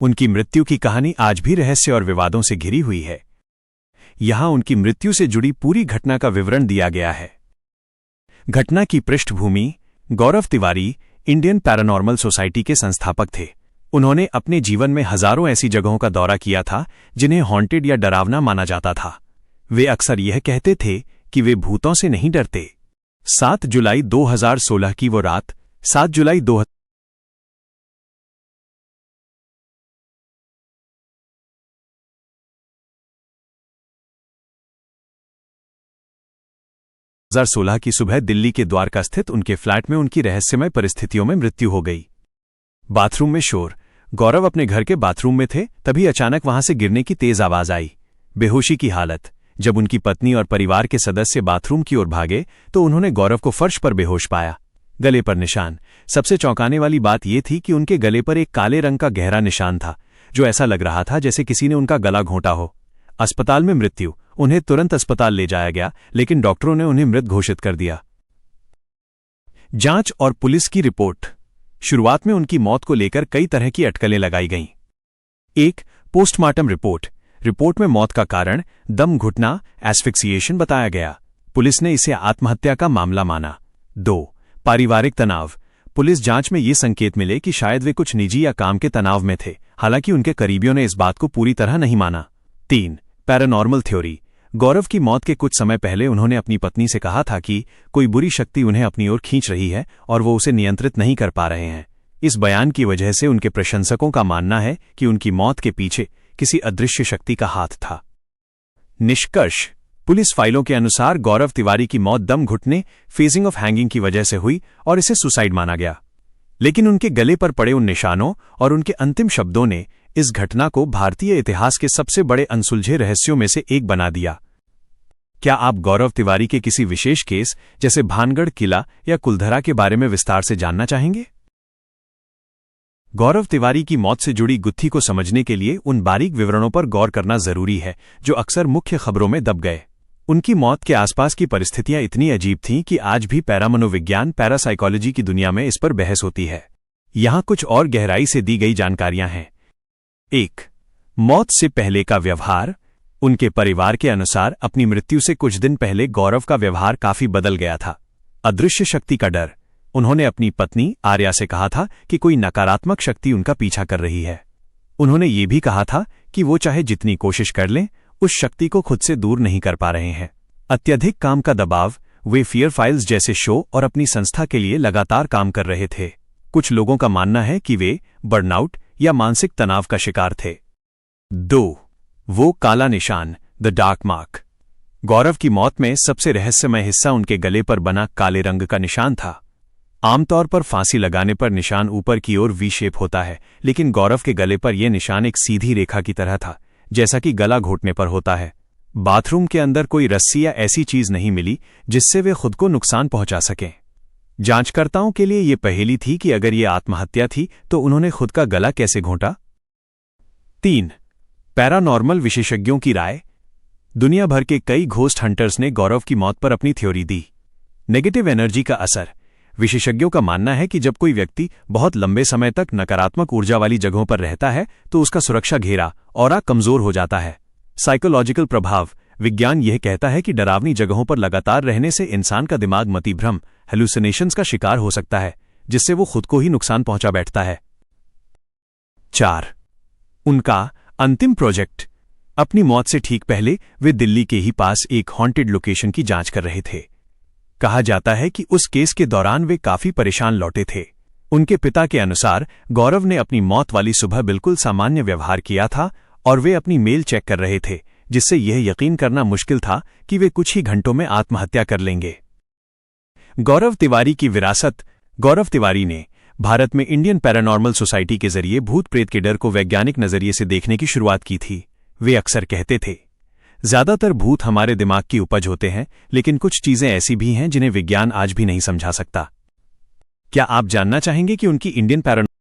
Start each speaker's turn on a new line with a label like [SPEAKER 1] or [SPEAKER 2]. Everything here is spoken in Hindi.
[SPEAKER 1] उनकी मृत्यु की कहानी आज भी रहस्य और विवादों से घिरी हुई है। यहां उनकी मृत्यु से जुड़ी पूरी घटना का विवरण दिया गया है। घटना की पृष्ठभूमि: गौरव तिवारी इंडियन पैरानॉर्मल सोसाइटी के संस्थापक थे। उन्होंने अपने जीवन में हजारों ऐसी जगहों का दौरा किया था जिन्हें हॉन्टेड या डरावना माना जाता था। वे अक्सर यह कहते थे कि वे भूतों से नहीं डरते। 7 जुलाई 2016 की वो रात, 7 जुलाई 2016 की सुबह दिल्ली के द्वारका स्थित उनके फ्लैट में उनकी रहस्यमय परिस्थितियों में मृत्यु हो गई। बाथरूम में शोर: गौरव अपने घर के बाथरूम में थे, तभी अचानक वहां से गिरने की तेज आवाज आई। बेहोशी की हालत: जब उनकी पत्नी और परिवार के सदस्य बाथरूम की ओर भागे तो उन्होंने गौरव को फर्श पर बेहोश पाया। गले पर निशान: सबसे चौंकाने वाली बात यह थी कि उनके गले पर एक काले रंग का गहरा निशान था, जो ऐसा लग रहा था जैसे किसी ने उनका गला घोंटा हो। अस्पताल में मृत्यु: उन्हें तुरंत अस्पताल ले जाया गया, लेकिन डॉक्टरों ने उन्हें मृत घोषित कर दिया। जांच और पुलिस की रिपोर्ट: शुरुआत में उनकी मौत को लेकर कई तरह की अटकलें लगाई गईं। 1. पोस्टमार्टम रिपोर्ट: रिपोर्ट में मौत का कारण दम घुटना एस्फिक्सिएशन बताया गया। पुलिस ने इसे आत्महत्या का मामला माना। 2. पारिवारिक तनाव: पुलिस जांच में ये संकेत मिले कि शायद वे कुछ निजी या काम के तनाव में थे, हालांकि उनके करीबियों ने इस बात को पूरी तरह नहीं माना। 3. पैरानॉर्मल थ्योरी: गौरव की मौत के कुछ समय पहले उन्होंने अपनी पत्नी से कहा था कि कोई बुरी शक्ति उन्हें अपनी ओर खींच रही है और वो उसे नियंत्रित नहीं कर पा रहे हैं। इस बयान की वजह से उनके प्रशंसकों का मानना है कि उनकी मौत के पीछे किसी अदृश्य शक्ति का हाथ था। निष्कर्ष: पुलिस फाइलों के अनुसार गौरव तिवारी की मौत दम घुटने फेजिंग ऑफ हैंगिंग की वजह से हुई और इसे सुसाइड माना गया। लेकिन उनके गले पर पड़े उन निशानों और उनके अंतिम शब्दों ने इस घटना को भारतीय इतिहास के सबसे बड़े अनसुलझे रहस्यों में से एक बना दिया। क्या आप गौरव तिवारी के किसी विशेष केस जैसे भानगढ़ किला या कुलधरा के बारे में विस्तार से जानना चाहेंगे? गौरव तिवारी की मौत से जुड़ी गुत्थी को समझने के लिए उन बारीक विवरणों पर गौर करना जरूरी है जो अक्सर मुख्य खबरों में दब गए। उनकी मौत के आसपास की परिस्थितियां इतनी अजीब थीं कि आज भी पैरामनोविज्ञान पैरासाइकोलॉजी की दुनिया में इस पर बहस होती है। यहां कुछ और गहराई से दी गई जानकारियां हैं। 1. मौत से पहले का व्यवहार: उनके परिवार के अनुसार अपनी मृत्यु से कुछ दिन पहले गौरव का व्यवहार काफी बदल गया था। अदृश्य शक्ति का डर: उन्होंने अपनी पत्नी आर्या से कहा था कि कोई नकारात्मक शक्ति उनका पीछा कर रही है। उन्होंने ये भी कहा था कि वो चाहे जितनी कोशिश कर लें, उस शक्ति को खुद से दूर नहीं कर पा रहे हैं। अत्यधिक काम का दबाव: वे फियर फाइल्स जैसे शो और अपनी संस्था के लिए लगातार काम कर रहे थे। कुछ लोगों का मानना है कि वे बर्नआउट या मानसिक तनाव का शिकार थे। 2. वो काला निशान द डार्क मार्क: गौरव की मौत में सबसे रहस्यमय हिस्सा उनके गले पर बना काले रंग का निशान था। आमतौर पर फांसी लगाने पर निशान ऊपर की ओर वी शेप होता है, लेकिन गौरव के गले पर यह निशान एक सीधी रेखा की तरह था, जैसा कि गला घोटने पर होता है। बाथरूम के अंदर कोई रस्सी या ऐसी चीज नहीं मिली जिससे वे खुद को नुकसान पहुंचा सकें। जांचकर्ताओं के लिए यह पहेली थी कि अगर यह आत्महत्या थी तो उन्होंने खुद का गला कैसे घोंटा। 3. पैरानॉर्मल विशेषज्ञों की राय: दुनिया भर के कई घोस्ट हंटर्स ने गौरव की मौत पर अपनी थ्योरी दी। नेगेटिव एनर्जी का असर: विशेषज्ञों का मानना है कि जब कोई व्यक्ति बहुत लंबे समय तक नकारात्मक ऊर्जा वाली जगहों पर रहता है तो उसका सुरक्षा घेरा ऑरा कमजोर हो जाता है। साइकोलॉजिकल प्रभाव: विज्ञान यह कहता है कि डरावनी जगहों पर लगातार रहने से इंसान का दिमाग मतिभ्रम हेलुसिनेशंस का शिकार हो सकता है, जिससे वो खुद को ही नुकसान पहुंचा बैठता है। 4. उनका अंतिम प्रोजेक्ट: अपनी मौत से ठीक पहले वे दिल्ली के ही पास एक हॉन्टेड लोकेशन की जांच कर रहे थे। कहा जाता है कि उस केस के दौरान वे काफी परेशान लौटे थे। उनके पिता के अनुसार गौरव ने अपनी मौत वाली सुबह बिल्कुल सामान्य व्यवहार किया था और वे अपनी मेल चेक कर रहे थे, जिससे यह यकीन करना मुश्किल था कि वे कुछ ही घंटों में आत्महत्या कर लेंगे। गौरव तिवारी की विरासत: गौरव तिवारी ने भारत में इंडियन पैरानॉर्मल सोसाइटी के जरिए भूत प्रेत के डर को वैज्ञानिक नजरिए से देखने की शुरुआत की थी। वे अक्सर कहते थे, ज्यादातर भूत हमारे दिमाग की उपज होते हैं, लेकिन कुछ चीजें ऐसी भी हैं जिन्हें विज्ञान आज भी नहीं समझा सकता। क्या आप जानना चाहेंगे कि उनकी इंडियन पैरानॉर्मल